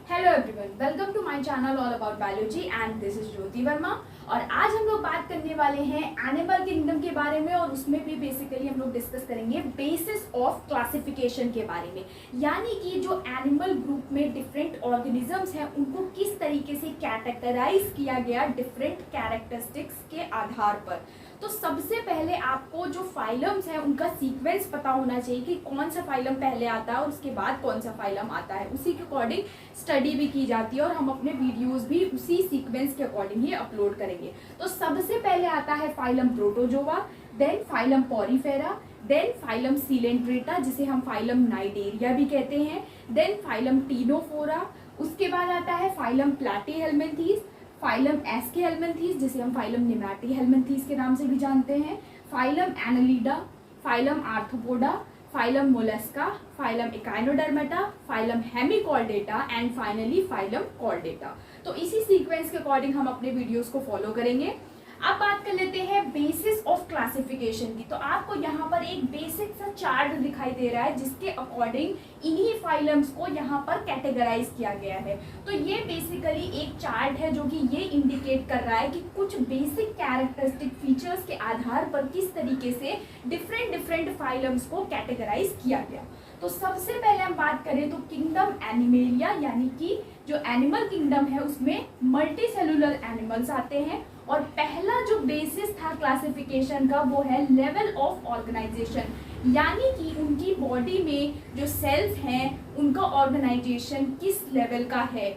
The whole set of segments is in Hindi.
Hello everyone, welcome to my channel all about biology and this is Jyoti Verma. और आज हम लोग बात करने वाले हैं एनिमल किंगडम के बारे में, और उसमें भी बेसिकली हम लोग डिस्कस करेंगे बेसिस ऑफ क्लासिफिकेशन के बारे में। यानी कि जो एनिमल ग्रुप में डिफरेंट ऑर्गेनिजम्स हैं उनको किस तरीके से कैटेगराइज किया गया डिफरेंट कैरेक्टरिस्टिक्स के आधार पर। तो सबसे पहले आपको जो फाइलम्स हैं उनका सीक्वेंस पता होना चाहिए कि कौन सा फाइलम पहले आता है और उसके बाद कौन सा फाइलम आता है। उसी के अकॉर्डिंग स्टडी भी की जाती है और हम अपने वीडियोस भी उसी सीक्वेंस के अकॉर्डिंग ही अपलोड करेंगे। तो सबसे पहले आता है phylum protozoa, then phylum porifera, then phylum coelenterata जिसे हम फाइलम नाइडेरिया भी कहते हैं, देन फाइलम टीनोफोरा, उसके बाद आता है फाइलम प्लैटीहेल्मिन्थीस, फाइलम एस्केहेल्मिन्थीस जिसे हम फाइलम नेमैटीहेल्मिन्थीस के नाम से भी जानते हैं, phylum Annelida, phylum arthropoda, phylum Mollusca, phylum Echinodermata, phylum Hemichordata and finally phylum Chordata. तो इसी सीक्वेंस के अकॉर्डिंग हम अपने वीडियोस को फॉलो करेंगे। अब बात कर लेते हैं बेसिस ऑफ क्लासिफिकेशन की। तो आपको यहाँ पर एक बेसिक सा चार्ट दिखाई दे रहा है जिसके अकॉर्डिंग इन्हीं फाइलम्स को यहाँ पर कैटेगराइज किया गया है। तो ये बेसिकली एक चार्ट है जो कि ये इंडिकेट कर रहा है कि कुछ बेसिक कैरेक्टरिस्टिक फीचर्स के आधार पर किस तरीके से डिफरेंट फाइलम्स को कैटेगराइज किया गया। तो सबसे पहले हम बात करें तो किंगडम एनिमेलिया, यानी कि जो एनिमल किंगडम है उसमें मल्टी सेलुलर एनिमल्स आते हैं। और पहला जो बेसिस था क्लासिफिकेशन का वो है लेवल ऑफ ऑर्गेनाइजेशन, यानी कि उनकी बॉडी में जो सेल्स हैं उनका ऑर्गेनाइजेशन किस लेवल का है।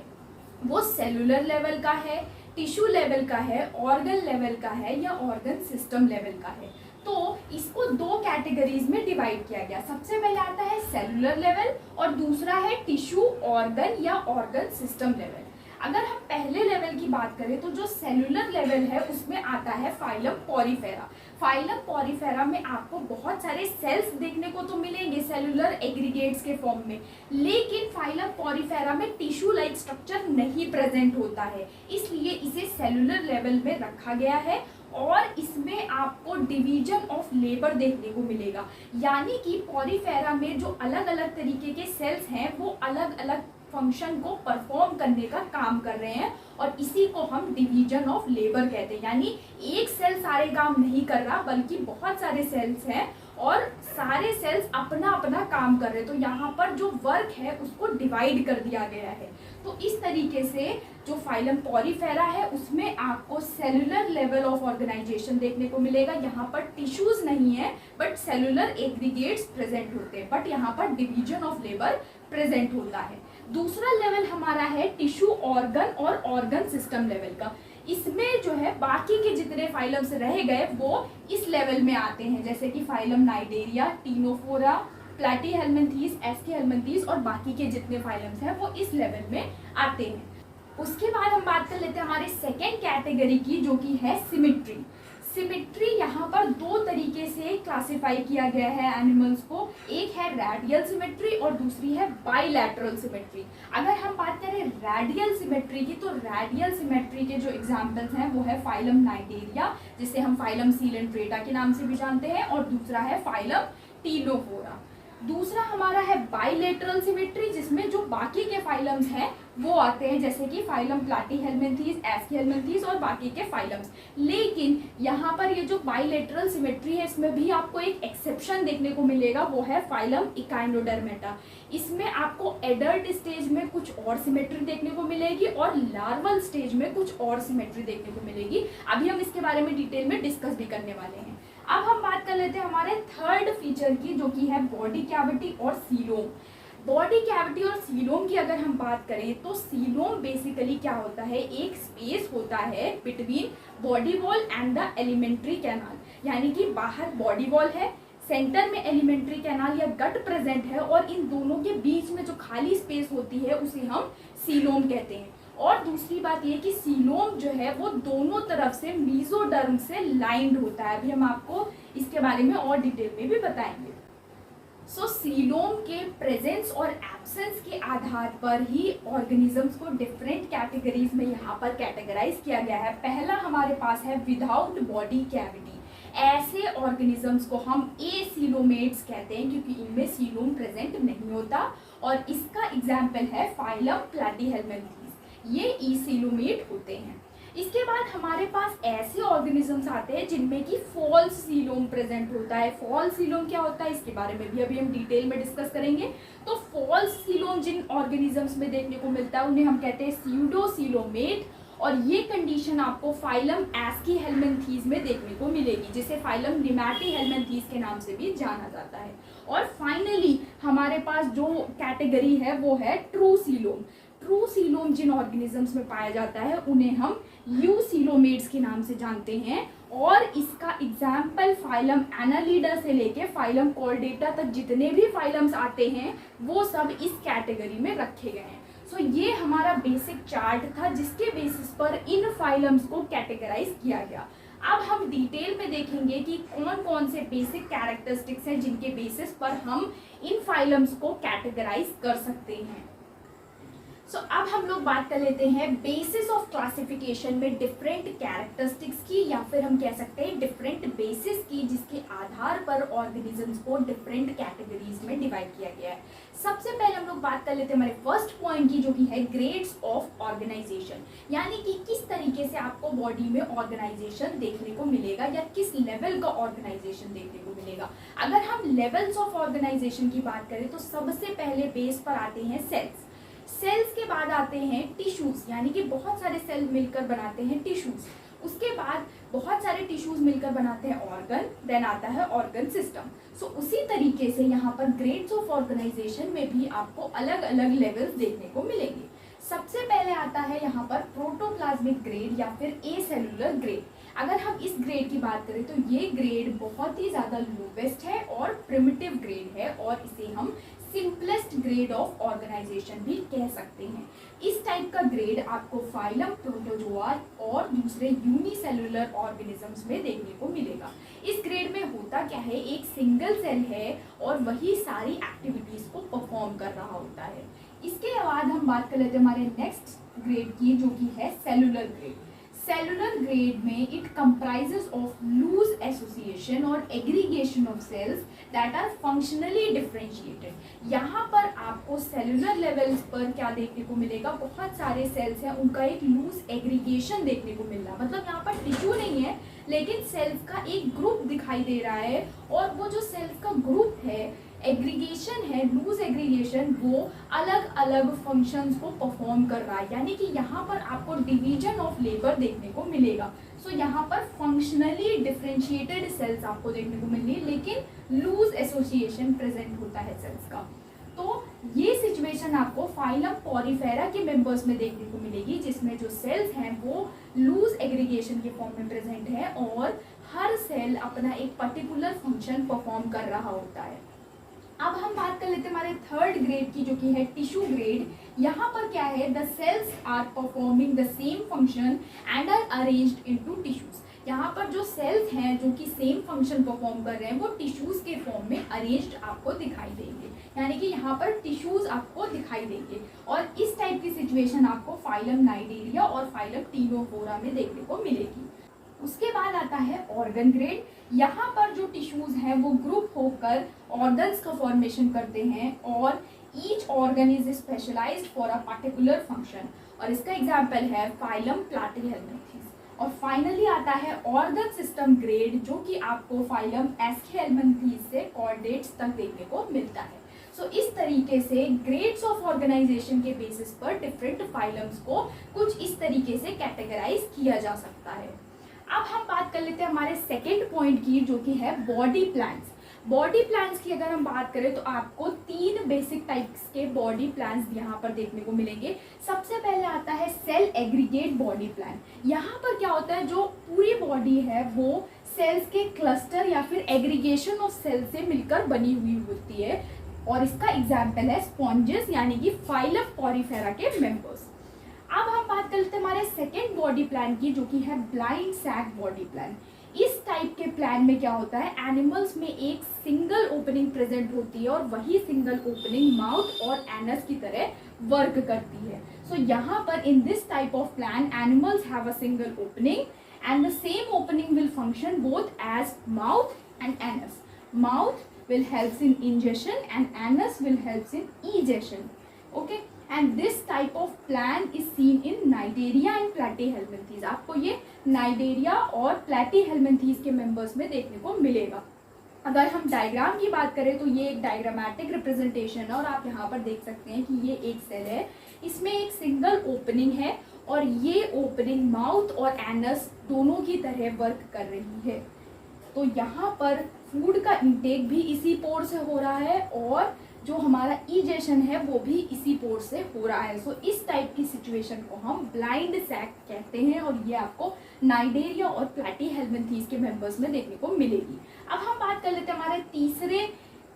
वो सेलुलर लेवल का है, टिश्यू लेवल का है, ऑर्गन लेवल का है या ऑर्गन सिस्टम लेवल का है। तो इसको दो कैटेगरीज में डिवाइड किया गया। सबसे पहले आता है सेलुलर लेवल और दूसरा है टिश्यू ऑर्गन या ऑर्गन सिस्टम लेवल। अगर हम पहले लेवल की बात करें तो जो सेलुलर लेवल है उसमें आता है फाइलम पॉरीफेरा। फाइलम पॉरीफेरा में आपको बहुत सारे सेल्स देखने को तो मिलेंगे सेलुलर एग्रीगेट्स के फॉर्म में, लेकिन फाइलम पॉरीफेरा में टिश्यू लाइक स्ट्रक्चर नहीं प्रेजेंट होता है, इसलिए इसे सेलुलर लेवल में रखा गया है। और इसमें आपको डिवीजन ऑफ लेबर देखने को मिलेगा, यानी कि पॉरीफेरा में जो अलग अलग तरीके के सेल्स हैं वो अलग अलग फंक्शन को परफॉर्म करने का काम कर रहे हैं, और इसी को हम डिवीजन ऑफ लेबर कहते हैं। यानी एक सेल सारे काम नहीं कर रहा बल्कि बहुत सारे सेल्स हैं और सारे सेल्स अपना अपना काम कर रहे हैं। तो यहाँ पर जो वर्क है उसको डिवाइड कर दिया गया है। तो इस तरीके से जो फाइलम पॉरीफेरा है उसमें आपको सेलुलर लेवल ऑफ ऑर्गेनाइजेशन देखने को मिलेगा। यहाँ पर टिश्यूज नहीं है बट सेलुलर एग्रीगेट्स प्रेजेंट होते हैं, बट यहाँ पर डिवीजन ऑफ लेबर प्रेजेंट होता है। दूसरा लेवल हमारा है टिश्यू ऑर्गन और ऑर्गन सिस्टम लेवल का। इसमें जो है बाकी के जितने फाइलम्स रह गए वो इस लेवल में आते हैं, जैसे कि फाइलम नाइडेरिया, टीनोफोरा, प्लैटीहेल्मिन्थीस, एस्केहेल्मिन्थीस और बाकी के जितने फाइलम्स हैं वो इस लेवल में आते हैं। उसके बाद हम बात कर लेते हैं हमारे सेकेंड कैटेगरी की, जो कि है सिमेट्री। सिमेट्री यहाँ पर दो तरीके से क्लासिफाई किया गया है एनिमल्स को। एक है रेडियल सिमेट्री और दूसरी है बाइलैटरल सिमेट्री। अगर हम बात करें रेडियल सिमेट्री की, तो रेडियल सिमेट्री के जो एग्जांपल्स हैं वो है फाइलम नाइडेरिया जिसे हम फाइलम सीलेंट्रेटा के नाम से भी जानते हैं, और दूसरा है फाइलम टीनोफोरा। दूसरा हमारा है बाइलेटरल सिमेट्री जिसमें जो बाकी के फाइलम्स हैं वो आते हैं, जैसे कि फाइलम प्लैटीहेल्मिन्थीस, एस्केहेल्मिन्थीस और बाकी के फाइलम्स। लेकिन यहाँ पर ये जो बाइलेटरल सिमेट्री है इसमें भी आपको एक एक्सेप्शन देखने को मिलेगा, वो है फाइलम इकाइनोडर्मेटा। इसमें आपको एडल्ट स्टेज में कुछ और सिमेट्री देखने को मिलेगी और लार्वल स्टेज में कुछ और सिमेट्री देखने को मिलेगी। अभी हम इसके बारे में डिटेल में डिस्कस भी करने वाले हैं। अब हम बात कर लेते हैं हमारे थर्ड फीचर की, जो कि है बॉडी कैविटी और सीलोम। बॉडी कैविटी और सीलोम की अगर हम बात करें तो सीलोम बेसिकली क्या होता है, एक स्पेस होता है between body wall and the alimentary canal. यानी कि बाहर बॉडी वॉल है, सेंटर में एलिमेंट्री कैनाल या गट प्रेजेंट है, और इन दोनों के बीच में जो खाली स्पेस होती है उसे हम सीलोम कहते हैं। और दूसरी बात ये कि सीलोम जो है वो दोनों तरफ से मीजोडर्म से लाइंड होता है। अभी हम आपको इसके बारे में और डिटेल में भी बताएंगे। सो सीलोम के प्रेजेंस और एब्सेंस के आधार पर ही ऑर्गेनिजम्स को डिफरेंट कैटेगरीज में यहाँ पर कैटेगराइज किया गया है। पहला हमारे पास है विदाउट बॉडी कैविटी। ऐसे ऑर्गेनिजम्स को हम एसीलोमेट्स कहते हैं क्योंकि इनमें सीलोम प्रेजेंट नहीं होता। और इसका एग्जाम्पल है फाइलम प्लैटीहेल्मिन्थीज, ये ईसीलोमेट होते हैं। इसके बाद हमारे पास ऐसे ऑर्गेनिजम्स आते हैं जिनमें कि फॉल्स सीलोम प्रेजेंट होता है। फॉल्स सीलोम क्या होता है इसके बारे में भी अभी हम डिटेल में डिस्कस करेंगे। तो फॉल्स सीलोम जिन ऑर्गेनिजम्स में देखने को मिलता है उन्हें हम कहते हैं स्यूडोसीलोमेट, और ये कंडीशन आपको फाइलम एस्कीहेल्मिन्थीज में देखने को मिलेगी, जिसे फाइलम निमैटीहेल्मिन्थीज के नाम से भी जाना जाता है। और फाइनली हमारे पास जो कैटेगरी है वो है ट्रू सीलोम। ट्रू सीलोम जिन ऑर्गेनिजम्स में पाया जाता है उन्हें हम यूसीलोमेट्स के नाम से जानते हैं। और इसका एग्जाम्पल फाइलम एनालिडा से लेके फाइलम कॉर्डेटा तक जितने भी फाइलम्स आते हैं वो सब इस कैटेगरी में रखे गए हैं। सो ये हमारा बेसिक चार्ट था जिसके बेसिस पर इन फाइलम्स को कैटेगराइज किया गया। अब हम डिटेल में देखेंगे कि कौन कौन से बेसिक कैरेक्टरिस्टिक्स हैं जिनके बेसिस पर हम इन फाइलम्स को कैटेगराइज कर सकते हैं। अब हम लोग बात कर लेते हैं बेसिस ऑफ क्लासिफिकेशन में डिफरेंट कैरेक्टरिस्टिक्स की, या फिर हम कह सकते हैं डिफरेंट बेसिस की, जिसके आधार पर ऑर्गेनिजम्स को डिफरेंट कैटेगरीज में डिवाइड किया गया है। सबसे पहले हम लोग बात कर लेते हैं हमारे फर्स्ट पॉइंट की, जो कि है ग्रेड्स ऑफ ऑर्गेनाइजेशन, यानी कि किस तरीके से आपको बॉडी में ऑर्गेनाइजेशन देखने को मिलेगा या किस लेवल का ऑर्गेनाइजेशन देखने को मिलेगा। अगर हम लेवल्स ऑफ ऑर्गेनाइजेशन की बात करें तो सबसे पहले बेस पर आते हैं सेल्स। सेल्स के बाद आते हैं टिश्यूज, यानी कि बहुत सारे सेल मिलकर बनाते हैं टिश्यूज। उसके बाद बहुत सारे टिश्यूज मिलकर बनाते हैं ऑर्गन, देन आता है ऑर्गन सिस्टम। सो उसी तरीके से यहाँ पर ग्रेड्स ऑफ ऑर्गेनाइजेशन में भी आपको अलग अलग लेवल्स देखने को मिलेंगे। सबसे पहले आता है यहाँ पर प्रोटोप्लाज्मिक ग्रेड या फिर ए सेलुलर ग्रेड। अगर हम इस ग्रेड की बात करें तो ये ग्रेड बहुत ही ज़्यादा लोवेस्ट है और प्रिमिटिव ग्रेड है, और इसे हम सिंपलेस्ट ग्रेड ऑफ ऑर्गेनाइजेशन भी कह सकते हैं। इस टाइप का ग्रेड आपको फाइलम प्रोटोजोआ और दूसरे यूनिसेलुलर ऑर्गेनिजम्स में देखने को मिलेगा। इस ग्रेड में होता क्या है, एक सिंगल सेल है और वही सारी एक्टिविटीज को परफॉर्म कर रहा होता है। इसके बाद हम बात कर लेते हैं हमारे नेक्स्ट ग्रेड की, जो कि है सेलुलर ग्रेड। सेलुलर ग्रेड में it comprises of loose association और aggregation of cells that are functionally differentiated. यहाँ पर आपको सेलुलर लेवल्स पर क्या देखने को मिलेगा, बहुत सारे सेल्स हैं, उनका एक लूज एग्रीगेशन देखने को मिल रहा है। मतलब यहाँ पर टिश्यू नहीं है लेकिन सेल्स का एक ग्रुप दिखाई दे रहा है, और वो जो सेल्स का ग्रुप है, एग्रीगेशन है, लूज एग्रीगेशन, वो अलग अलग फंक्शंस को परफॉर्म कर रहा है। यानी कि यहाँ पर आपको डिवीजन ऑफ लेबर देखने को मिलेगा। सो यहाँ पर फंक्शनली डिफरेंशिएटेड सेल्स आपको देखने को मिलेंगे, लेकिन लूज एसोसिएशन प्रेजेंट होता है सेल्स का। तो ये सिचुएशन आपको फाइलम पॉरीफेरा के मेंबर्स में देखने को मिलेगी, जिसमें जो सेल्स हैं वो लूज एग्रीगेशन के फॉर्म में प्रेजेंट है और हर सेल अपना एक पर्टिकुलर फंक्शन परफॉर्म कर रहा होता है। अब हम बात कर लेते हैं हमारे थर्ड ग्रेड की, जो कि है टिश्यू ग्रेड। यहाँ पर क्या है, the cells are performing the same function and are arranged into tissues. यहाँ पर जो सेल्स हैं जो कि सेम फंक्शन परफॉर्म कर रहे हैं वो टिश्यूज के फॉर्म में अरेंज्ड आपको दिखाई देंगे, यानी कि यहाँ पर टिश्यूज आपको दिखाई देंगे। और इस टाइप की सिचुएशन आपको फाइलम नाइडेरिया और फाइलम टीनोफोरा में देखने को मिलेगी। उसके बाद आता है ऑर्गन ग्रेड। यहाँ पर जो टिश्यूज हैं वो ग्रुप होकर ऑर्गन्स का फॉर्मेशन करते हैं, और each organ is specialised for a particular function, और इसका एग्जाम्पल है फाइलम प्लैटीहेल्मिन्थीज। और फाइनली आता है ऑर्गन सिस्टम ग्रेड, जो कि आपको फाइलम एस्कीहेल्मिन्थीज से कॉर्डेट्स तक देखने को मिलता है। सो इस तरीके से ग्रेड्स ऑफ ऑर्गेनाइजेशन के बेसिस पर डिफरेंट फाइलम्स को कुछ इस तरीके से कैटेगराइज किया जा सकता है। अब हम बात कर लेते हैं हमारे सेकेंड पॉइंट की, जो कि है बॉडी प्लान्स। बॉडी प्लान्स की अगर हम बात करें तो आपको 3 बेसिक टाइप्स के बॉडी प्लान्स यहाँ पर देखने को मिलेंगे। सबसे पहले आता है सेल एग्रीगेट बॉडी प्लान। यहाँ पर क्या होता है, जो पूरी बॉडी है वो सेल्स के क्लस्टर या फिर एग्रीगेशन ऑफ सेल से मिलकर बनी हुई होती है, और इसका एग्जाम्पल है स्पॉन्जेस, यानी कि फाइलम पॉरीफेरा के मेंबर्स। अब हम बात कर लेते हैं हमारे सेकेंड बॉडी प्लान की, जो कि है ब्लाइंड सैक बॉडी प्लान। इस टाइप के प्लान में क्या होता है, एनिमल्स में एक सिंगल ओपनिंग प्रेजेंट होती है, और वही सिंगल ओपनिंग माउथ और एनस की तरह वर्क करती है। सो यहाँ पर in this type of plan animals have a single opening and the same opening will function both as mouth and anus. Mouth will helps in ingestion and anus will helps in egestion. Okay, and this type of plan is seen in Cnidaria and Platyhelminthes. आपको ये Cnidaria और Platyhelminthes के members में देखने को मिलेगा. अगर हम डायग्राम की बात करें तो ये एक डायग्रामेटिक रिप्रेजेंटेशन है और आप यहाँ पर देख सकते हैं कि ये एक सेल है, इसमें एक सिंगल ओपनिंग है और ये ओपनिंग माउथ और एनस दोनों की तरह वर्क कर रही है. तो यहाँ पर फूड का इंटेक भी इसी पोर से हो रहा है और जो हमारा इजेशन है वो भी इसी पोर से हो रहा है. सो इस टाइप की सिचुएशन को हम ब्लाइंड सैक कहते हैं और ये आपको नाइडेरिया और प्लैटीहेल्मिन्थीज के मेंबर्स में देखने को मिलेगी. अब हम बात कर लेते हैं हमारे तीसरे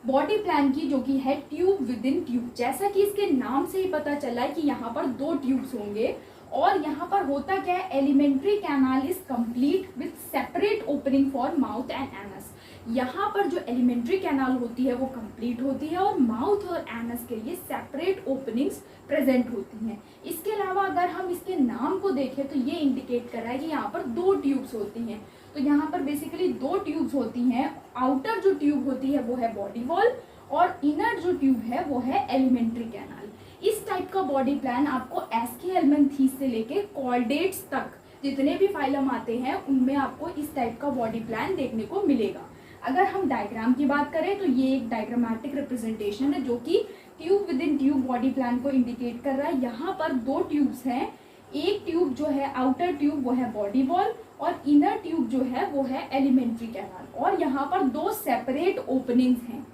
बॉडी प्लान की, जो कि है ट्यूब विद इन ट्यूब. जैसा कि इसके नाम से ही पता चला है कि यहाँ पर 2 ट्यूब्स होंगे और यहाँ पर होता क्या है, alimentary canal is complete with separate opening for mouth and anus. यहाँ पर जो एलिमेंट्री कैनाल होती है वो कंप्लीट होती है और माउथ और एनस के लिए सेपरेट ओपनिंग्स प्रेजेंट होती हैं. इसके अलावा अगर हम इसके नाम को देखें तो ये इंडिकेट कर रहा है कि यहाँ पर 2 ट्यूब्स होती हैं. तो यहाँ पर बेसिकली 2 ट्यूब्स होती हैं. आउटर जो ट्यूब होती है वो है बॉडी वॉल और इनर जो ट्यूब है वो है एलिमेंट्री कैनाल. इस टाइप का बॉडी प्लान आपको एस्केहेल्मिन्थीज से लेके कॉर्डेट्स तक जितने भी फाइलम आते हैं उनमें आपको इस टाइप का बॉडी प्लान देखने को मिलेगा. अगर हम डायग्राम की बात करें तो ये एक डायग्रामेटिक रिप्रेजेंटेशन है जो कि tube with in tube body plan को इंडिकेट कर रहा है. यहाँ पर 2 ट्यूब्स हैं. एक ट्यूब जो है आउटर ट्यूब वो है बॉडी वॉल और इनर ट्यूब जो है वो है एलिमेंट्री कैनाल और यहाँ पर 2 सेपरेट ओपनिंग्स हैं,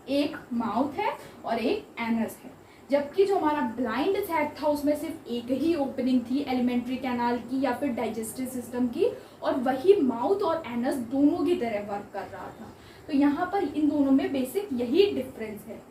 एक माउथ है और एक एनस है. जबकि जो हमारा ब्लाइंड सैक था उसमें सिर्फ एक ही ओपनिंग थी एलिमेंट्री कैनाल की या फिर डाइजेस्टिव सिस्टम की और वही माउथ और एनस दोनों की तरह वर्क कर रहा था. तो यहाँ पर इन दोनों में बेसिक यही डिफरेंस है.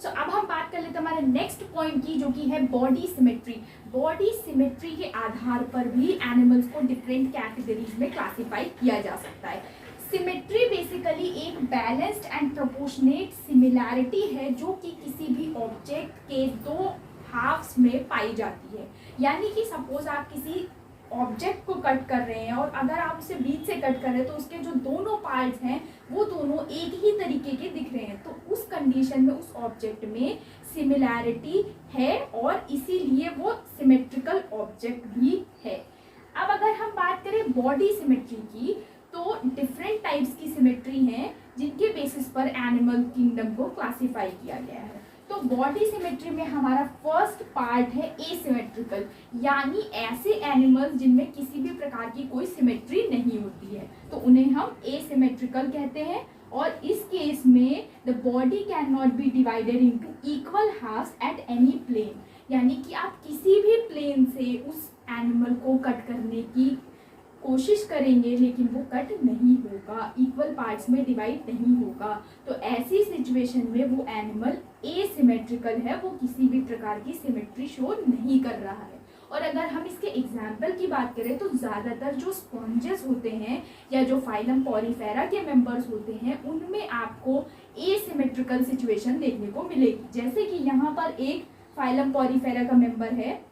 सो अब हम बात कर लेते हैं हमारे नेक्स्ट पॉइंट की, जो कि है बॉडी सिमेट्री. बॉडी सिमेट्री के आधार पर भी एनिमल्स को डिफरेंट कैटेगरीज में क्लासीफाई किया जा सकता है. सिमेट्री बेसिकली एक बैलेंस्ड एंड प्रोपोर्शनेट सिमिलैरिटी है जो कि किसी भी ऑब्जेक्ट के 2 हाफ्स में पाई जाती है. यानी कि सपोज आप किसी ऑब्जेक्ट को कट कर रहे हैं और अगर आप उसे बीच से कट कर रहे हैं तो उसके जो दोनों पार्ट्स हैं वो दोनों एक ही तरीके के दिख रहे हैं. तो उस कंडीशन में उस ऑब्जेक्ट में सिमिलैरिटी है और इसीलिए वो सिमेट्रिकल ऑब्जेक्ट भी है. अब अगर हम बात करें बॉडी सिमेट्री की तो डिफरेंट टाइप्स की सिमेट्री हैं जिनके बेसिस पर एनिमल किंगडम को क्लासिफाई किया गया है. तो बॉडी सिमेट्री में हमारा फर्स्ट पार्ट है एसिमेट्रिकल, यानी ऐसे एनिमल्स जिनमें किसी भी प्रकार की कोई सिमेट्री नहीं होती है तो उन्हें हम एसिमेट्रिकल कहते हैं. और इस केस में the body can not be divided into equal halves at any plane. यानी कि आप किसी भी प्लेन से उस एनिमल को कट करने की कोशिश करेंगे लेकिन वो कट नहीं होगा, इक्वल पार्ट्स में डिवाइड नहीं होगा. तो ऐसी सिचुएशन में वो एनिमल एसिमेट्रिकल है, वो किसी भी प्रकार की सिमेट्री शो नहीं कर रहा है. और अगर हम इसके एग्जाम्पल की बात करें तो ज़्यादातर जो स्पॉन्जेस होते हैं या जो फाइलम पॉलीफेरा के मेंबर्स होते हैं उनमें आपको एसिमेट्रिकल सिचुएशन देखने को मिलेगी. जैसे कि यहाँ पर एक फाइलम पॉलीफेरा का मेंबर है,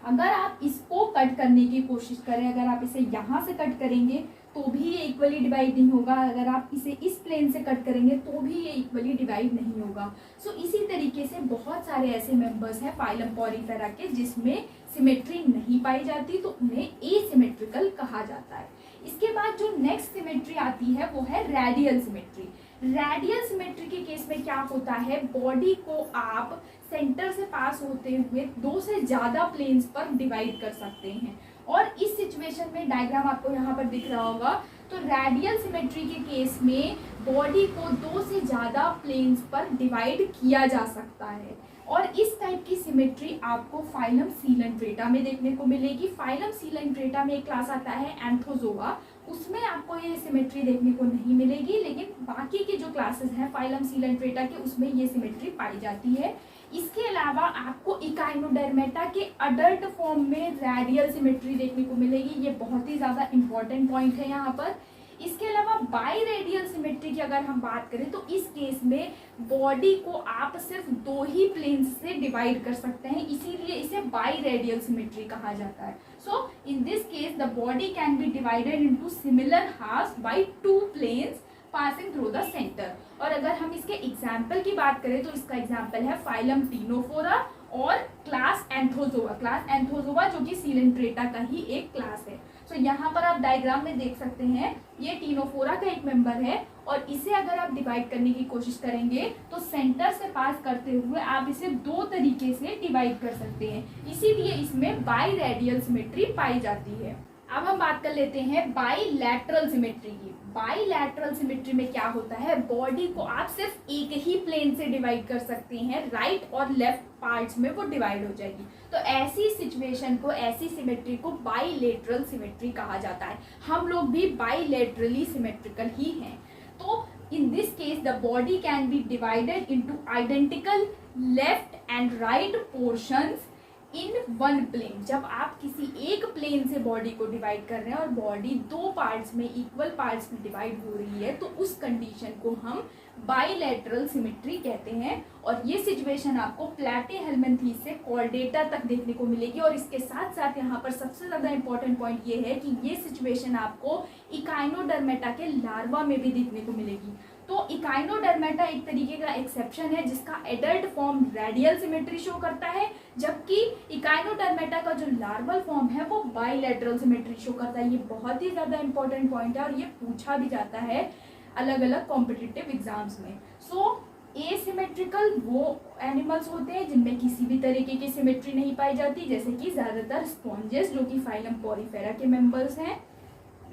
अगर आप इसको कट करने की कोशिश करें, अगर आप इसे यहाँ से कट करेंगे तो भी ये इक्वली डिवाइड नहीं होगा, अगर आप इसे इस प्लेन से कट करेंगे तो भी ये इक्वली डिवाइड नहीं होगा. सो इसी तरीके से बहुत सारे ऐसे मेंबर्स हैं फाइलम पॉलीफेरा के जिसमें सिमेट्री नहीं पाई जाती तो उन्हें एसिमेट्रिकल कहा जाता है. इसके बाद जो नेक्स्ट सिमेट्री आती है वो है रेडियल सिमेट्री. रेडियल सिमेट्री के केस में क्या होता है, बॉडी को आप सेंटर से पास होते हुए 2 से ज़्यादा प्लेन्स पर डिवाइड कर सकते हैं. और इस सिचुएशन में डायग्राम आपको यहाँ पर दिख रहा होगा. तो रेडियल सिमेट्री के केस में बॉडी को 2 से ज़्यादा प्लेन्स पर डिवाइड किया जा सकता है. और इस टाइप की सिमेट्री आपको फाइलम सीलेंट्रेटा में देखने को मिलेगी. फाइलम सीलेंट्रेटा में एक क्लास आता है एंथोजोआ, उसमें आपको ये सिमेट्री देखने को नहीं मिलेगी, लेकिन बाकी के जो क्लासेस हैं फाइलम सीलेंट्रेटा के उसमें ये सिमेट्री पाई जाती है. इसके अलावा आपको इकाइनोडर्मेटा के अडल्ट फॉर्म में रेडियल सिमेट्री देखने को मिलेगी. ये बहुत ही ज़्यादा इंपॉर्टेंट पॉइंट है यहाँ पर. इसके अलावा बाई रेडियल सिमेट्री की अगर हम बात करें तो इस केस में बॉडी को आप सिर्फ 2 ही प्लेन्स से डिवाइड कर सकते हैं, इसीलिए इसे इसे बाई रेडियल सिमेट्री कहा जाता है। So in this case the body can be divided into similar halves by two planes passing through the centre. और अगर हम इसके एग्जाम्पल की बात करें तो इसका एग्जाम्पल है फाइलम टीनोफोरा और क्लास एंथोजोआ। क्लास एंथोजोआ जो कि सीलेंट्रेटा का ही एक क्लास है। सो यहाँ पर आप डायग्राम में देख सकते हैं ये टीनोफोरा का एक मेंबर है और इसे अगर आप डिवाइड करने की कोशिश करेंगे तो सेंटर से पास करते हुए आप इसे दो तरीके से डिवाइड कर सकते हैं, इसीलिए इसमें बाई रेडियल सिमेट्री पाई जाती है। अब हम बात कर लेते हैं बाईलैटरल सिमेट्री की। बाईलैटरल सिमेट्री में क्या होता है, बॉडी को आप सिर्फ एक ही प्लेन से डिवाइड कर सकते हैं, राइट और लेफ्ट पार्ट्स में वो डिवाइड हो जाएगी। तो ऐसी सिचुएशन को, ऐसी सिमेट्री को बाईलैटरल सिमेट्री कहा जाता है। हम लोग भी बाईलैटरली सिमेट्रिकल ही हैं। तो in this case the body can be divided into identical left and right portions in one plane। जब आप किसी एक प्लेन से बॉडी को डिवाइड कर रहे हैं और बॉडी दो पार्ट्स में, इक्वल पार्ट्स में डिवाइड हो रही है, तो उस कंडीशन को हम बाईलैटरल सिमेट्री कहते हैं। और ये सिचुएशन आपको प्लैटी-हेल्मनथीस से कॉर्डेटा तक देखने को मिलेगी। और इसके साथ साथ यहाँ पर सबसे ज़्यादा इंपॉर्टेंट पॉइंट ये है कि ये सिचुएशन आपको इकाइनोडर्मेटा के लार्वा में भी देखने को मिलेगी। तो इकाइनोडर्मेटा एक तरीके का एक्सेप्शन है जिसका adult form radial symmetry show करता है, जबकि इकाइनोडर्मेटा का जो लार्वल फॉर्म है वो बाईलैटरल सिमेट्री शो करता है। ये बहुत ही ज़्यादा इंपॉर्टेंट पॉइंट है और ये पूछा भी जाता है अलग अलग कॉम्पिटिटिव एग्जाम्स में। सो एसिमेट्रिकल वो एनिमल्स होते हैं जिनमें किसी भी तरीके की सिमेट्री नहीं पाई जाती, जैसे कि ज़्यादातर स्पॉन्जेस जो कि फाइलम पोरीफेरा के मेंबर्स हैं।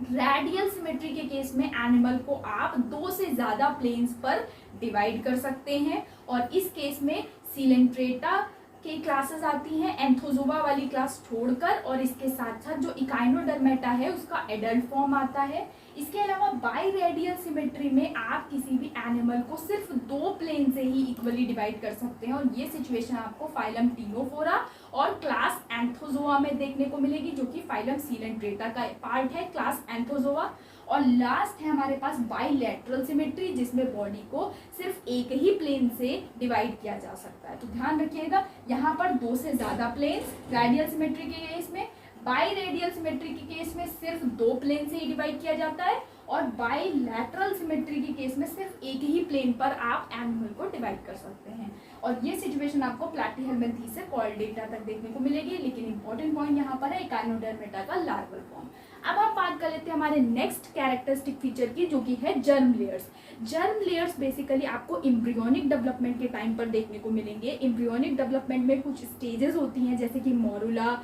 रेडियल सिमेट्री के केस में एनिमल को आप दो से ज़्यादा प्लेन्स पर डिवाइड कर सकते हैं और इस केस में सीलेंट्रेटा की क्लासेस आती हैं, एंथोजोआ वाली क्लास छोड़कर, और इसके साथ साथ जो इकाइनोडर्मेटा है उसका एडल्ट फॉर्म आता है। इसके अलावा बाई रेडियल सिमेट्री में आप किसी भी एनिमल को सिर्फ दो प्लेन से ही इक्वली डिवाइड कर सकते हैं और ये सिचुएशन आपको फाइलम टीनोफोरा और क्लास एंथोजोआ में देखने को मिलेगी, जो कि फाइलम सीलेंट्रेटा का पार्ट है, क्लास एंथोजोआ। और लास्ट है हमारे पास बाईलैटरल सिमेट्री, जिसमें बॉडी को सिर्फ एक ही प्लेन से डिवाइड किया जा सकता है। तो ध्यान रखिएगा, यहाँ पर दो से ज़्यादा प्लेन्स रेडियल सिमेट्री के केस में, बाई रेडियल सिमेट्री के केस में सिर्फ दो प्लेन से ही डिवाइड किया जाता है और बाईलैटरल सिमेट्री के केस में सिर्फ एक ही प्लेन पर आप एनिमल को डिवाइड कर सकते हैं। और ये सिचुएशन आपको प्लैटी-हेल्मनथीस से कॉर्डेटा तक देखने को मिलेगी, लेकिन इंपॉर्टेंट पॉइंट यहाँ पर है इकाइनोडर्मेटा का लार्वल फॉर्म। अब हम बात कर लेते हैं हमारे नेक्स्ट कैरेक्टरिस्टिक फीचर की, जो कि है germ layers. Germ layers basically आपको एम्ब्रियोनिक डेवलपमेंट के टाइम पर देखने को मिलेंगे। एम्ब्रियोनिक डेवलपमेंट में कुछ स्टेजेस होती हैं, जैसे कि मोरुला,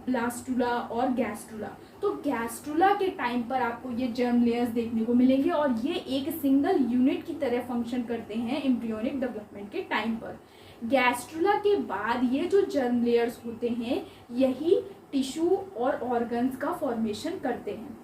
ब्लास्टुला और गैस्ट्रुला। तो गैस्ट्रुला के टाइम पर आपको ये जर्म लेयर्स देखने को मिलेंगे और ये एक सिंगल यूनिट की तरह फंक्शन करते हैं एम्ब्रियोनिक डेवलपमेंट के टाइम पर। गैस्ट्रुला के बाद ये जो जर्म लेयर्स होते हैं यही टिश्यू और ऑर्गन्स का फॉर्मेशन करते हैं।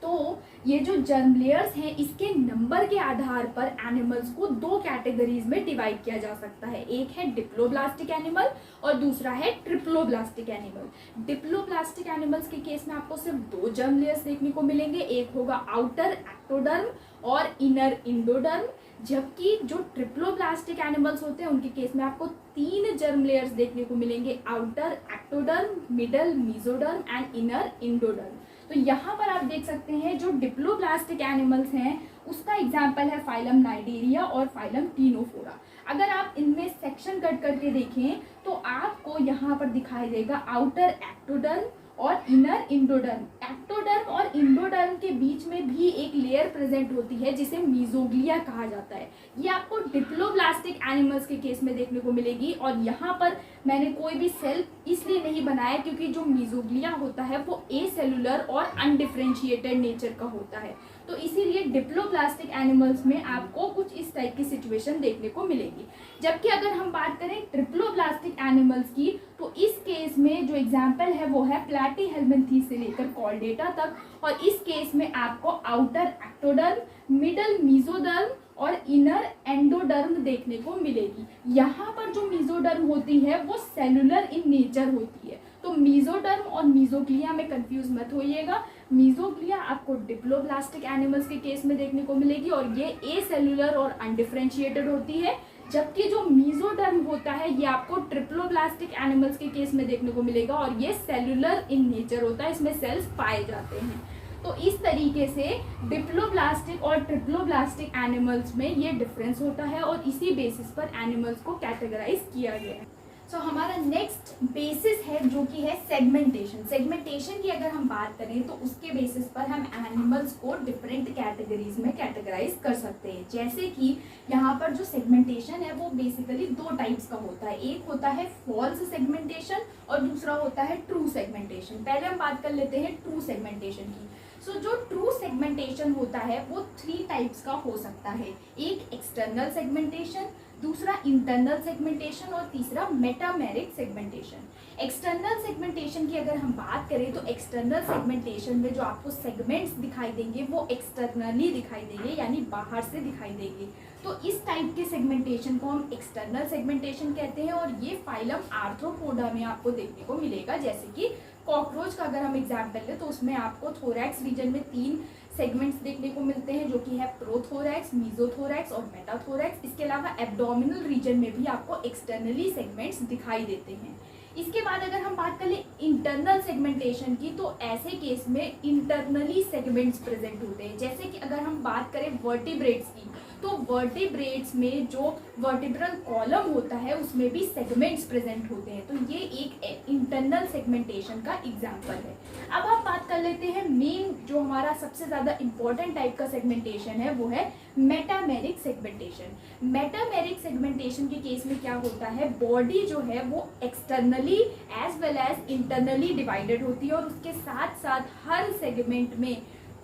तो ये जो जर्म लेयर्स हैं इसके नंबर के आधार पर एनिमल्स को दो कैटेगरीज में डिवाइड किया जा सकता है। एक है डिप्लोब्लास्टिक एनिमल और दूसरा है ट्रिप्लोब्लास्टिक एनिमल। डिप्लोब्लास्टिक एनिमल्स के केस में आपको सिर्फ दो जर्म लेयर्स देखने को मिलेंगे, एक होगा आउटर एक्टोडर्म और इनर इंडोडर्म, जबकि जो ट्रिप्लोब्लास्टिक एनिमल्स होते हैं उनके केस में आपको तीन जर्म लेयर्स देखने को मिलेंगे, outer ectoderm, middle mesoderm and inner endoderm. तो यहाँ पर आप देख सकते हैं जो डिप्लोब्लास्टिक एनिमल्स हैं उसका एग्जाम्पल है फाइलम नाइडेरिया और फाइलम टीनोफोरा। अगर आप इनमें सेक्शन कट करके देखें तो आपको यहाँ पर दिखाई देगा आउटर एक्टोडर्म और इनर इंडोडर्म। एक्टोडर्म और इंडोडर्म के बीच में भी एक लेयर प्रेजेंट होती है जिसे मीजोग्लिया कहा जाता है। ये आपको डिप्लोब्लास्टिक एनिमल्स के केस में देखने को मिलेगी और यहाँ पर मैंने कोई भी सेल इसलिए नहीं बनाया क्योंकि जो मीजोग्लिया होता है वो एसेलुलर और अनडिफरेंशिएटेड नेचर का होता है। तो इसीलिए डिप्लोब्लास्टिक एनिमल्स में आपको कुछ इस टाइप की सिचुएशन देखने को मिलेगी। जबकि अगर हम बात करें ट्रिप्लोब्लास्टिक एनिमल्स की तो इस केस में जो एग्जाम्पल है वो है प्लैटी-हेल्मनथीस से लेकर कॉर्डेटा तक, और इस केस में आपको आउटर एक्टोडर्म, मिडल मेसोडर्म और इनर एंडोडर्म देखने को मिलेगी। यहाँ पर जो मेसोडर्म होती है वो सेलुलर इन नेचर होती है। तो मेसोडर्म और मेसोग्लिया में कंफ्यूज मत होइएगा। मेसोग्लिया आपको डिप्लोब्लास्टिक एनिमल्स के केस में देखने को मिलेगी और ये एसेलुलर और अनडिफरेंशिएटेड होती है, जबकि जो मीजोडर्म होता है ये आपको ट्रिप्लोब्लास्टिक एनिमल्स के केस में देखने को मिलेगा और ये सेलुलर इन नेचर होता है, इसमें सेल्स पाए जाते हैं। तो इस तरीके से डिप्लोब्लास्टिक और ट्रिप्लोब्लास्टिक एनिमल्स में ये डिफरेंस होता है और इसी बेसिस पर एनिमल्स को कैटेगराइज किया गया है। सो हमारा नेक्स्ट बेसिस है जो कि है सेगमेंटेशन। सेगमेंटेशन की अगर हम बात करें तो उसके बेसिस पर हम एनिमल्स को डिफरेंट कैटेगरीज में कैटेगराइज कर सकते हैं। जैसे कि यहाँ पर जो सेगमेंटेशन है वो बेसिकली दो टाइप्स का होता है, एक होता है फॉल्स सेगमेंटेशन और दूसरा होता है ट्रू सेगमेंटेशन। पहले हम बात कर लेते हैं ट्रू सेगमेंटेशन की। सो जो ट्रू सेगमेंटेशन होता है वो 3 टाइप्स का हो सकता है, एक एक्सटर्नल सेगमेंटेशन, दूसरा इंटरनल सेगमेंटेशन और तीसरा मेटामेरिक सेगमेंटेशन। एक्सटर्नल सेगमेंटेशन की अगर हम बात करें तो एक्सटर्नल सेगमेंटेशन में जो आपको सेगमेंट्स दिखाई देंगे वो एक्सटर्नली दिखाई देंगे, यानी बाहर से दिखाई देंगे। तो इस टाइप के सेगमेंटेशन को हम एक्सटर्नल सेगमेंटेशन कहते हैं और ये फाइलम आर्थ्रोपोडा में आपको देखने को मिलेगा। जैसे कि कॉकरोच का अगर हम एग्जाम्पल लें तो उसमें आपको थोरैक्स रीजन में 3 सेगमेंट्स देखने को मिलते हैं जो कि है प्रोथोरैक्स, मीजोथोरैक्स और मेटाथोरैक्स। इसके अलावा एब्डोमिनल रीजन में भी आपको एक्सटर्नली सेगमेंट्स दिखाई देते हैं। इसके बाद अगर हम बात करें इंटरनल सेगमेंटेशन की तो ऐसे केस में इंटरनली सेगमेंट्स प्रेजेंट होते हैं। जैसे कि अगर हम बात करें वर्टिब्रेट्स की तो वर्टिब्रेट्स में जो वर्टिब्रल कॉलम होता है उसमें भी सेगमेंट्स प्रेजेंट होते हैं, तो ये एक इंटरनल सेगमेंटेशन का एग्जांपल है। अब आप बात कर लेते हैं मेन जो हमारा सबसे ज़्यादा इंपॉर्टेंट टाइप का सेगमेंटेशन है वो है मेटामेरिक सेगमेंटेशन। मेटामेरिक सेगमेंटेशन के केस में क्या होता है, बॉडी जो है वो externally as well as internally divided होती है और उसके साथ साथ हर सेगमेंट में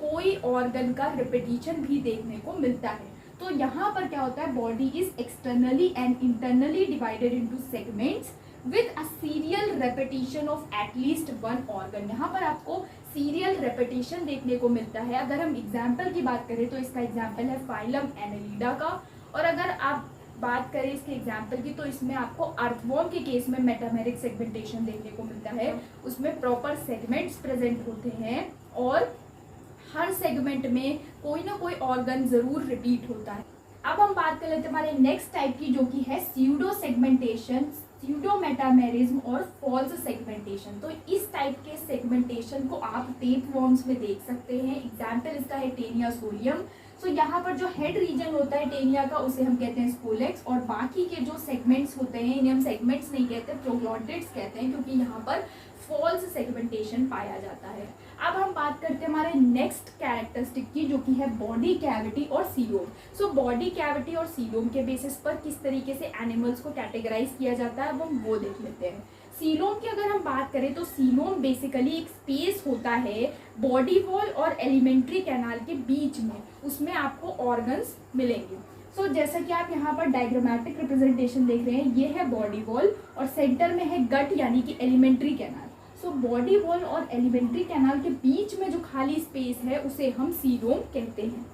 कोई ऑर्गन का रिपीटिशन भी देखने को मिलता है। तो यहाँ पर क्या होता है, body is externally and internally divided into segments with a serial repetition of at least one organ. यहाँ पर आपको सीरियल रेपिटेशन देखने को मिलता है। अगर हम एग्जाम्पल की बात करें तो इसका एग्जाम्पल है फाइलम एनेलिडा का, और अगर आप बात करें इसके एग्जाम्पल की तो इसमें आपको अर्थवॉर्म के केस में मेटामेरिक सेगमेंटेशन देखने को मिलता है। उसमें प्रॉपर सेगमेंट्स प्रेजेंट होते हैं और हर सेगमेंट में कोई ना कोई ऑर्गन जरूर रिपीट होता है। अब हम बात कर लेते हैं हमारे नेक्स्ट टाइप की जो कि है स्यूडो सेगमेंटेशन, स्यूडो मेटामेरिज्म और फॉल्स सेगमेंटेशन। तो इस टाइप के सेगमेंटेशन को आप टेप वॉर्म्स में देख सकते हैं। एग्जाम्पल इसका है टेनिया सोलियम। सो यहाँ पर जो हेड रीजन होता है टेनिया का उसे हम कहते हैं स्पोलेक्स, और बाकी के जो सेगमेंट्स होते हैं इन्हें हम सेगमेंट्स नहीं कहते, प्रोग्लॉटिड्स कहते हैं, क्योंकि यहाँ पर फॉल्स सेगमेंटेशन पाया जाता है। अब हम बात करते हैं हमारे नेक्स्ट कैरेक्टरिस्टिक की जो कि है बॉडी कैविटी और सीलोम। सो बॉडी कैविटी और सीलोम के बेसिस पर किस तरीके से एनिमल्स को कैटेगराइज किया जाता है वो देख लेते हैं। सीलोम की अगर हम बात करें तो सीलोम बेसिकली एक स्पेस होता है बॉडी वॉल और एलिमेंट्री कैनाल के बीच में, उसमें आपको ऑर्गन्स मिलेंगे। सो जैसा कि आप यहाँ पर डायग्रामेटिक रिप्रेजेंटेशन देख रहे हैं, ये है बॉडी वॉल और सेंटर में है गट यानी कि alimentary canal. So body wall और एलिमेंट्री कैनाल के बीच में जो खाली स्पेस है उसे हम सीलोम कहते हैं।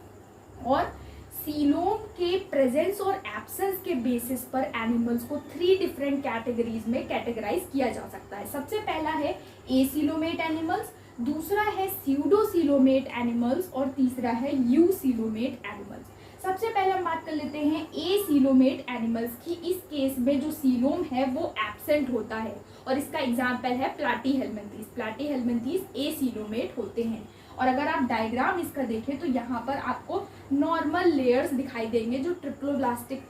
और सीलोम के प्रेजेंस और एब्सेंस के बेसिस पर एनिमल्स को 3 डिफरेंट कैटेगरीज में कैटेगराइज किया जा सकता है। सबसे पहला है एसीलोमेट एनिमल्स, दूसरा है स्यूडोसीलोमेट एनिमल्स और तीसरा है यूसीलोमेट एनिमल्स। सबसे पहले हम बात कर लेते हैं एसीलोमेट एनिमल्स की। इस केस में जो सीलोम है वो एब्सेंट होता है और इसका एग्जाम्पल है प्लाटीहेल्मिन्थीस। प्लाटीहेल्मिन्थीस एसीलोमेट होते हैं। और अगर आप डायग्राम इसका देखें तो यहाँ पर आपको नॉर्मल लेयर्स दिखाई देंगे जो ट्रिप्लोब्लास्टिक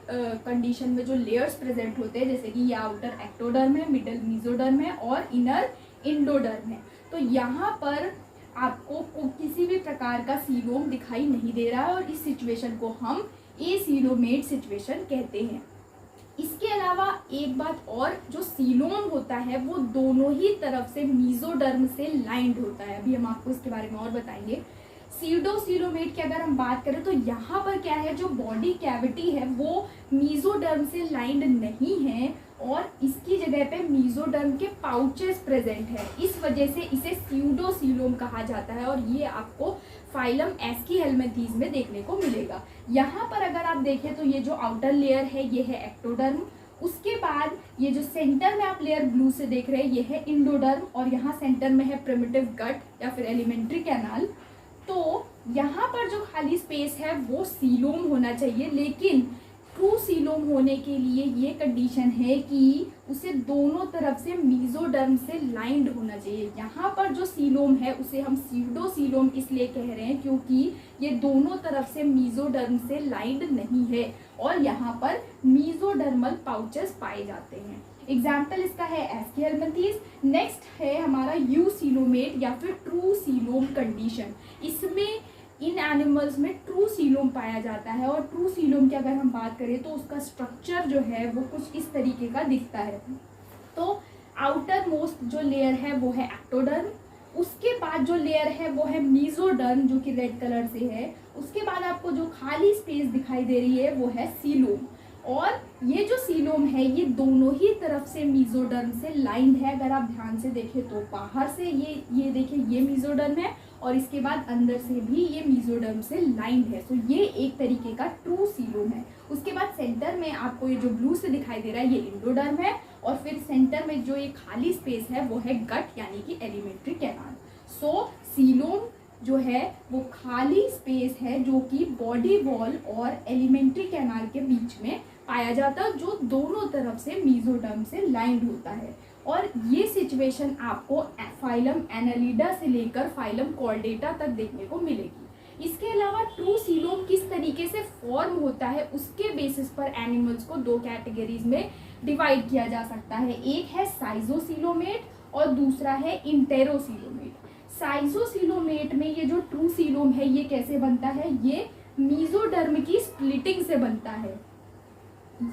कंडीशन में जो लेयर्स प्रेजेंट होते हैं, जैसे कि ये आउटर एक्टोडर्म है, मिडल मीजोडर्म है और इनर इंडोडर्म है। तो यहाँ पर आपको किसी भी प्रकार का सीलोम दिखाई नहीं दे रहा है और इस सिचुएशन को हम एसीलोमेट सिचुएशन कहते हैं। इसके अलावा एक बात और, जो सीलोम होता है वो दोनों ही तरफ से मीजोडर्म से लाइंड होता है। अभी हम आपको इसके बारे में और बताएंगे। सीडोसीलोमेट की अगर हम बात करें तो यहाँ पर क्या है, जो बॉडी कैविटी है वो मीजोडर्म से लाइंड नहीं है और इसकी जगह पे मीजोडर्म के पाउचेस प्रेजेंट है। इस वजह से इसे स्यूडोसीलोम कहा जाता है और ये आपको फाइलम एस्कीहेल्मिन्थीस में देखने को मिलेगा। यहाँ पर अगर आप देखें तो ये जो आउटर लेयर है ये है एक्टोडर्म, उसके बाद ये जो सेंटर में आप लेयर ब्लू से देख रहे हैं ये है इंडोडर्म और यहाँ सेंटर में है प्रिमिटिव गट या फिर एलिमेंट्री कैनाल। तो यहाँ पर जो खाली स्पेस है वो सीलोम होना चाहिए, लेकिन ट्रू सीलोम होने के लिए ये कंडीशन है कि उसे दोनों तरफ से मीजोडर्म से लाइंड होना चाहिए। यहाँ पर जो सीलोम है उसे हम सीडो सीलोम इसलिए कह रहे हैं क्योंकि ये दोनों तरफ से मीजोडर्म से लाइंड नहीं है और यहाँ पर मीजोडर्मल पाउचेस पाए जाते हैं। एग्जाम्पल इसका है एस्कियलमंथीज। नेक्स्ट है हमारा यू सीलोमेट या फिर ट्रू सीलोम कंडीशन। इसमें इन एनिमल्स में ट्रू सीलोम पाया जाता है और ट्रू सीलोम की अगर हम बात करें तो उसका स्ट्रक्चर जो है वो कुछ इस तरीके का दिखता है। तो आउटर मोस्ट जो लेयर है वो है एक्टोडर्म, उसके बाद जो लेयर है वो है मीजोडर्म जो कि रेड कलर से है, उसके बाद आपको जो खाली स्पेस दिखाई दे रही है वो है सीलोम। और ये जो सीलोम है ये दोनों ही तरफ से मीजोडर्म से लाइंड है। अगर आप ध्यान से देखें तो बाहर से ये देखिए ये मीजोडर्म है और इसके बाद अंदर से भी ये मीजोडर्म से लाइंड है। तो ये एक तरीके का ट्रू सीलोम है। उसके बाद सेंटर में आपको ये जो ब्लू से दिखाई दे रहा है ये इंडोडर्म है और फिर सेंटर में जो ये खाली स्पेस है वो है गट यानी कि एलिमेंट्री कैनाल। सो सीलोम जो है वो खाली स्पेस है जो कि बॉडी वॉल और एलिमेंट्री कैनाल के बीच में पाया जाता है जो दोनों तरफ से मीजोडर्म से लाइंड होता है। और ये सिचुएशन आपको फाइलम एनालिडा से लेकर फाइलम कॉर्डेटा तक देखने को मिलेगी। इसके अलावा ट्रू सीलोम किस तरीके से फॉर्म होता है उसके बेसिस पर एनिमल्स को दो कैटेगरीज में डिवाइड किया जा सकता है। एक है साइजोसीलोमेट और दूसरा है इंटेरोसीलोमेट। साइजोसीलोमेट में ये जो ट्रू सीलोम है ये कैसे बनता है, ये मीजोडर्म की स्प्लिटिंग से बनता है।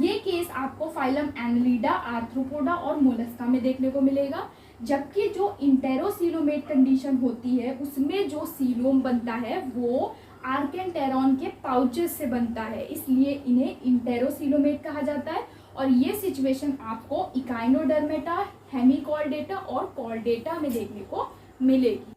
ये केस आपको फाइलम एनालिडा, आर्थ्रोपोडा और मोलस्का में देखने को मिलेगा। जबकि जो इंटेरोसीलोमेट कंडीशन होती है उसमें जो सीलोम बनता है वो आर्केंटेरॉन के पाउचेस से बनता है, इसलिए इन्हें इंटेरोसीलोमेट कहा जाता है। और ये सिचुएशन आपको इकाइनोडर्मेटा, हेमिकॉर्डेटा और कॉर्डेटा में देखने को मिलेगी।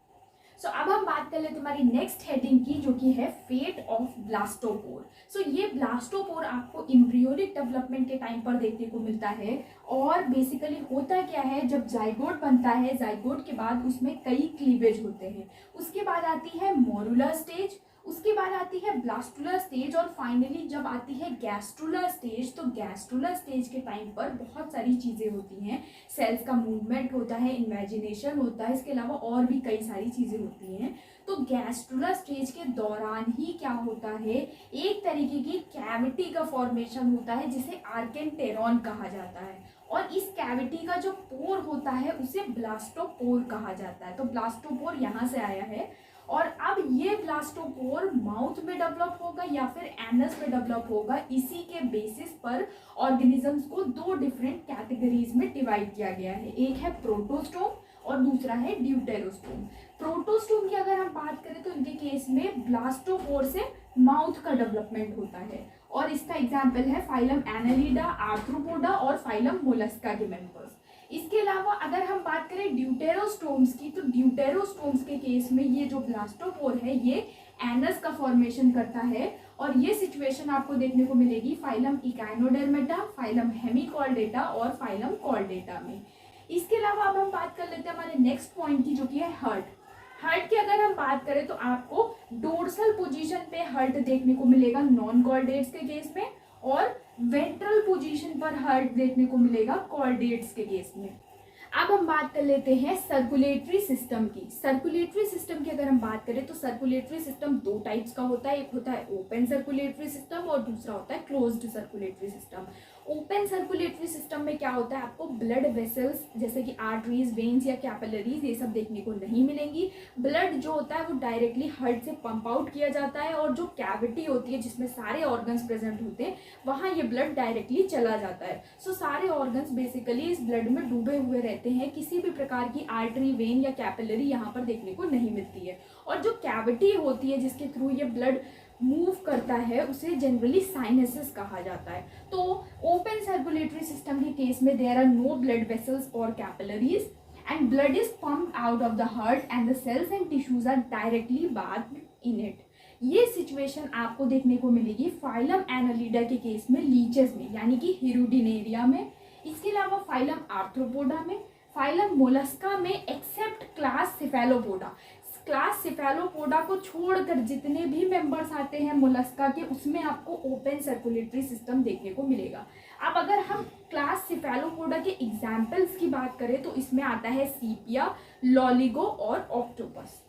सो अब हम बात कर लेते हैं हमारी नेक्स्ट हेडिंग की जो कि है फेट ऑफ ब्लास्टोपोर। सो ये ब्लास्टोपोर आपको एम्ब्रियोनिक डेवलपमेंट के टाइम पर देखने को मिलता है। और बेसिकली होता क्या है, जब जाइगोट बनता है, जाइगोट के बाद उसमें कई क्लीवेज होते हैं। उसके बाद आती है मोरुलर स्टेज, उसके बाद आती है ब्लास्टुलर स्टेज और फाइनली जब आती है गैस्ट्रुलर स्टेज। तो गैस्ट्रुलर स्टेज के टाइम पर बहुत सारी चीज़ें होती हैं, सेल्स का मूवमेंट होता है, इमेजिनेशन होता है, इसके अलावा और भी कई सारी चीज़ें होती हैं। तो गैस्ट्रुलर स्टेज के दौरान ही क्या होता है, एक तरीके की कैविटी का फॉर्मेशन होता है जिसे आर्केंटेरॉन कहा जाता है। और इस कैविटी का जो पोर होता है उसे ब्लास्टोपोर कहा जाता है। तो ब्लास्टोपोर यहाँ से आया है। और अब ये ब्लास्टोपोर माउथ में डेवलप होगा या फिर एनस में डेवलप होगा, इसी के बेसिस पर ऑर्गेनिजम्स को दो डिफरेंट कैटेगरीज में डिवाइड किया गया है। एक है प्रोटोस्टोम और दूसरा है ड्यूटेरोस्टोम। प्रोटोस्टोम की अगर हम बात करें तो इनके केस में ब्लास्टोपोर से माउथ का डेवलपमेंट होता है और इसका एग्जाम्पल है फाइलम एनालिडा, आर्थ्रोपोडा और फाइलम मोलस्का के मेंबर्स। इसके अलावा अगर हम बात करें ड्यूटेरोस्टोम्स की, तो ड्यूटेरोस्टोम्स के केस में ये जो ब्लास्टोपोर है ये एनस का फॉर्मेशन करता है और ये सिचुएशन आपको देखने को मिलेगी फाइलम इकाइनोडर्मेटा, फाइलम हेमिकॉर्डेटा और फाइलम कॉर्डेटा में। इसके अलावा अब हम बात कर लेते हैं हमारे नेक्स्ट पॉइंट की जो कि है हर्ट। हर्ट की अगर हम बात करें तो आपको डोर्सल पोजीशन पे हर्ट देखने को मिलेगा नॉन कॉर्डेट्स के केस में और वेंट्रल पोजीशन पर हर्ट देखने को मिलेगा कॉर्डेट्स के केस में। अब हम बात कर लेते हैं सर्कुलेटरी सिस्टम की। सर्कुलेटरी सिस्टम की अगर हम बात करें तो सर्कुलेटरी सिस्टम दो टाइप्स का होता है, एक होता है ओपन सर्कुलेटरी सिस्टम और दूसरा होता है closed circulatory system. Open circulatory system में क्या होता है, आपको ब्लड वेसल्स जैसे कि आर्टरीज, वेन्स या कैपिलरीज ये सब देखने को नहीं मिलेंगी। ब्लड जो होता है वो डायरेक्टली हार्ट से पंप आउट किया जाता है और जो कैविटी होती है जिसमें सारे ऑर्गन्स प्रेजेंट होते हैं वहाँ ये ब्लड डायरेक्टली चला जाता है। सो सारे ऑर्गन्स बेसिकली इस ब्लड में डूबे हुए रहते हैं, किसी भी प्रकार की आर्टरी, वेन या कैपिलरी यहाँ पर देखने को नहीं मिलती है। और जो कैविटी होती है जिसके थ्रू ये ब्लड मूव करता है उसे जनरली साइनसेस कहा जाता है। तो ओपन सर्कुलेटरी सिस्टम के केस में there are no blood vessels और capillaries and blood is pumped out of the heart and the cells and tissues are directly bathed in it. ये सिचुएशन आपको देखने को मिलेगी फाइलम एनालिडा के केस में लीचेस में यानी कि हिरुडिनेरिया में। इसके अलावा फाइलम आर्थ्रोपोडा में, फाइलम मोलस्का में except class Cephalopoda. Class Cephalopoda को छोड़कर जितने भी मेंबर्स आते हैं मोलस्का के, उसमें आपको ओपन सर्कुलेटरी सिस्टम देखने को मिलेगा। अब अगर हम क्लास सिफेलोपोडा के एग्जाम्पल्स की बात करें तो इसमें आता है सीपिया, लॉलिगो और ऑक्टोपस।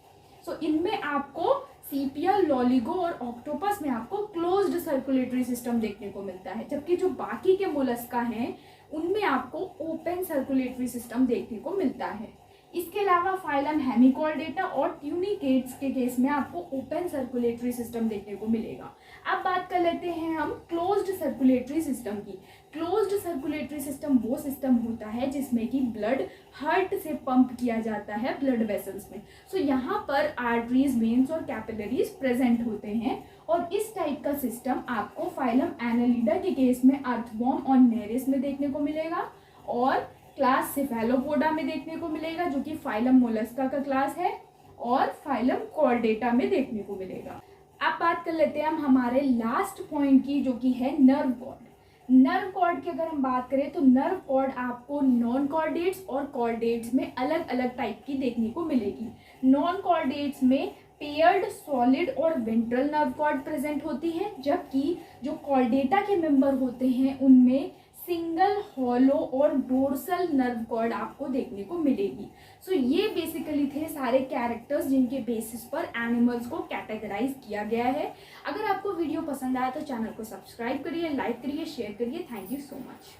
सो इनमें आपको सीपिया, लॉलिगो और ऑक्टोपस में आपको क्लोज्ड सर्कुलेटरी सिस्टम देखने को मिलता है, जबकि जो बाकी के मोलस्का हैं उनमें आपको ओपन सर्कुलेटरी सिस्टम देखने को मिलता है। इसके अलावा फाइलम हेमिकॉर्डेटा और ट्यूनिकेट्स के केस में आपको ओपन सर्कुलेटरी सिस्टम देखने को मिलेगा। अब बात कर लेते हैं हम क्लोज्ड सर्कुलेटरी सिस्टम की। क्लोज्ड सर्कुलेटरी सिस्टम वो सिस्टम होता है जिसमें कि ब्लड हार्ट से पंप किया जाता है ब्लड वेसल्स में। सो यहाँ पर आर्टरीज, वेन्स और कैपिलरीज प्रेजेंट होते हैं, और इस टाइप का सिस्टम आपको फाइलम एनालिडा के केस में अर्थवॉर्म और नेरिस में देखने को मिलेगा, और क्लास सिफेलोपोडा में देखने को मिलेगा जो कि फाइलम मोलस्का का क्लास है, और फाइलम कॉर्डेटा में देखने को मिलेगा। अब बात कर लेते हैं हम हमारे लास्ट पॉइंट की, जो कि है नर्व कॉर्ड। नर्व कॉर्ड की अगर हम बात करें तो नर्व कॉर्ड आपको नॉन कॉर्डेट्स और कॉर्डेट्स में अलग अलग टाइप की देखने को मिलेगी। नॉन कॉर्डेट्स में पेयर्ड, सॉलिड और वेंट्रल नर्व कॉर्ड प्रेजेंट होती है, जबकि जो कॉर्डेटा के मेंबर होते हैं उनमें सिंगल, हॉलो और डोर्सल नर्व कॉर्ड आपको देखने को मिलेगी। सो ये बेसिकली थे सारे कैरेक्टर्स जिनके बेसिस पर एनिमल्स को कैटेगराइज किया गया है। अगर आपको वीडियो पसंद आया तो चैनल को सब्सक्राइब करिए, लाइक करिए, शेयर करिए। Thank you so much.